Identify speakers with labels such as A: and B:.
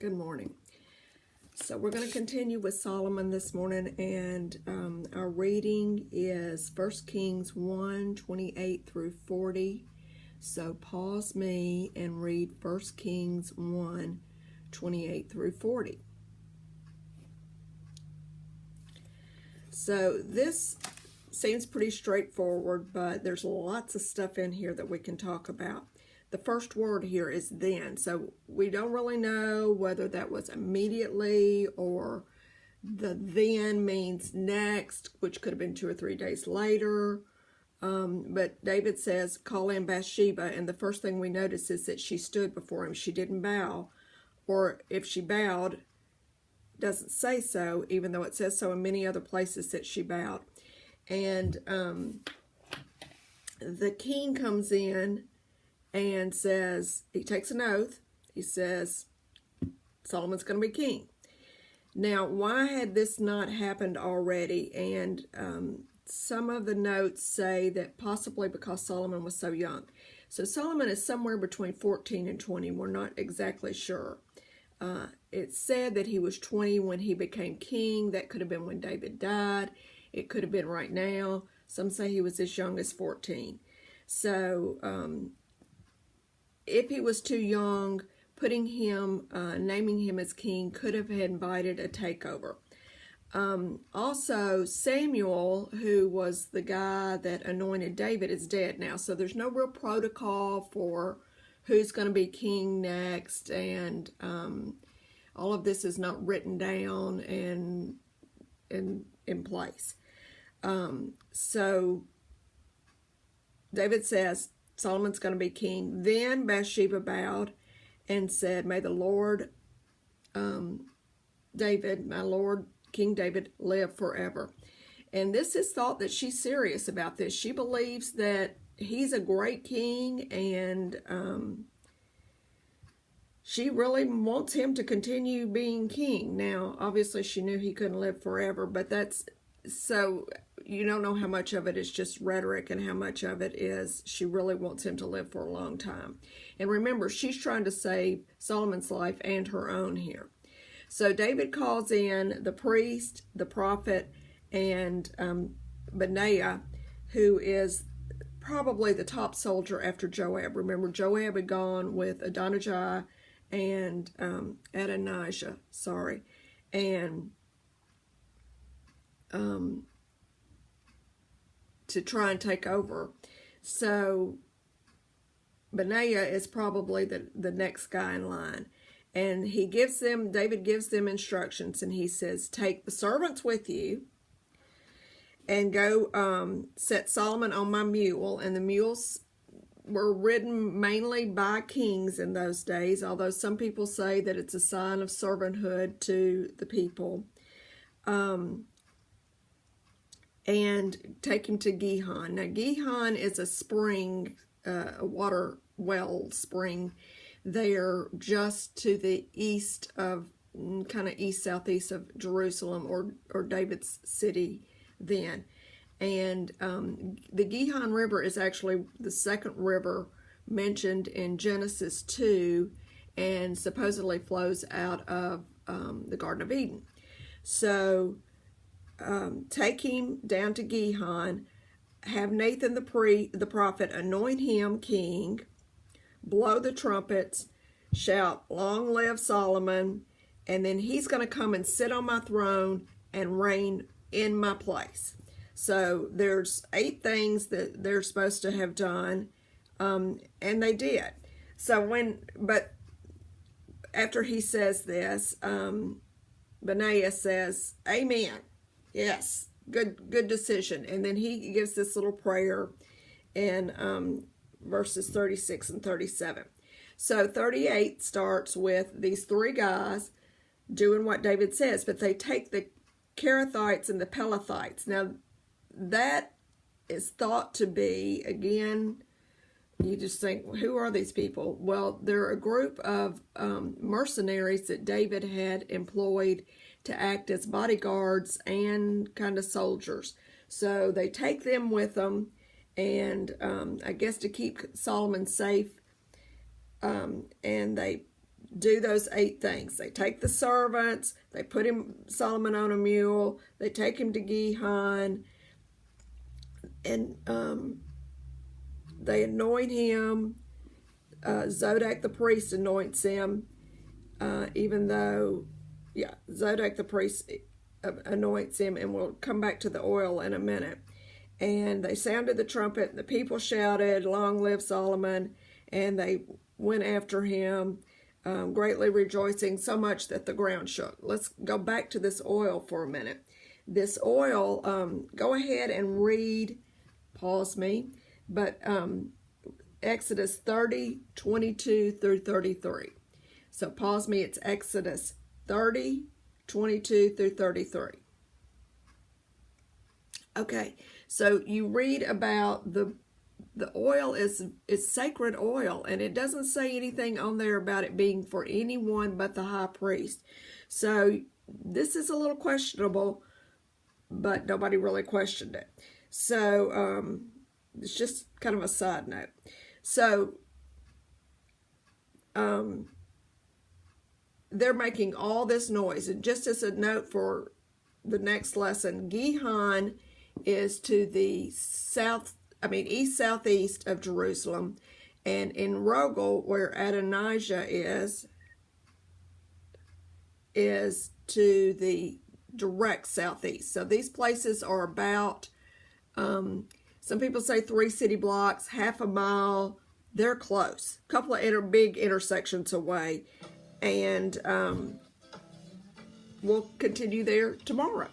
A: Good morning. So we're going to continue with Solomon this morning, and our reading is 1 Kings 1, 28 through 40. So pause me and read 1 Kings 1, 28 through 40. So this seems pretty straightforward, but there's lots of stuff in here that we can talk about. The first word here is then. So we don't really know whether that was immediately or the then means next, which could have been 2 or 3 days later. But David says, call in Bathsheba, and the first thing we notice is that she stood before him. She didn't bow, or if she bowed, doesn't say so, even though it says so in many other places that she bowed. And the king comes in and says, he takes an oath. He says, Solomon's going to be king. Now, why had this not happened already? And some of the notes say that possibly because Solomon was so young. So Solomon is somewhere between 14 and 20. We're not exactly sure. It's said that he was 20 when he became king. That could have been when David died. It could have been right now. Some say he was as young as 14. So if he was too young, putting him, naming him as king could have invited a takeover. Also, Samuel, who was the guy that anointed David, is dead now. So there's no real protocol for who's going to be king next. And all of this is not written down and in place. So David says, Solomon's going to be king. Then Bathsheba bowed and said, may the Lord, David, my Lord, King David, live forever. And this is thought that she's serious about this. She believes that he's a great king, and she really wants him to continue being king. Now, obviously, she knew he couldn't live forever, but that's so you don't know how much of it is just rhetoric and how much of it is she really wants him to live for a long time. And remember, she's trying to save Solomon's life and her own here. So David calls in the priest, the prophet, and Benaiah, who is probably the top soldier after Joab. Remember, Joab had gone with Adonijah and Adonijah, and to try and take over. So Benaiah is probably the next guy in line. And David gives them instructions, and he says, take the servants with you and go set Solomon on my mule. And the mules were ridden mainly by kings in those days, although some people say that it's a sign of servanthood to the people. And take him to Gihon. Now, Gihon is a spring, a water well spring there just to the east of, kind of east-southeast of Jerusalem, or David's city then. And the Gihon River is actually the second river mentioned in Genesis 2 and supposedly flows out of the Garden of Eden. So take him down to Gihon, have Nathan the prophet anoint him king, blow the trumpets, shout, long live Solomon, and then he's going to come and sit on my throne and reign in my place. So there's 8 things that they're supposed to have done, and they did. So but after he says this, Benaiah says, amen. Yes, good decision. And then he gives this little prayer in verses 36 and 37. So 38 starts with these 3 guys doing what David says, but they take the Kerethites and the Pelethites. Now, that is thought to be, again, you just think, who are these people? Well, they're a group of mercenaries that David had employed to act as bodyguards and kind of soldiers. So they take them with them, and I guess to keep Solomon safe, and they do those 8 things. They take the servants, they put Solomon on a mule, they take him to Gihon, and they anoint him. Zodek the priest anoints him, Zodek the priest anoints him, and we'll come back to the oil in a minute. And they sounded the trumpet, and the people shouted, "Long live Solomon," and they went after him, greatly rejoicing, so much that the ground shook. Let's go back to this oil for a minute. This oil, go ahead and read, pause me, but Exodus 30, 22 through 33. So pause me, it's Exodus 30, 22 through 33. Okay, so you read about the oil is sacred oil, and it doesn't say anything on there about it being for anyone but the high priest. So this is a little questionable, but nobody really questioned it. So it's just kind of a side note. So they're making all this noise. And just as a note for the next lesson, Gihon is to the east-southeast of Jerusalem. And in Rogel, where Adonijah is to the direct southeast. So these places are about, some people say 3 city blocks, half a mile. They're close. A couple of big intersections away. And we'll continue there tomorrow.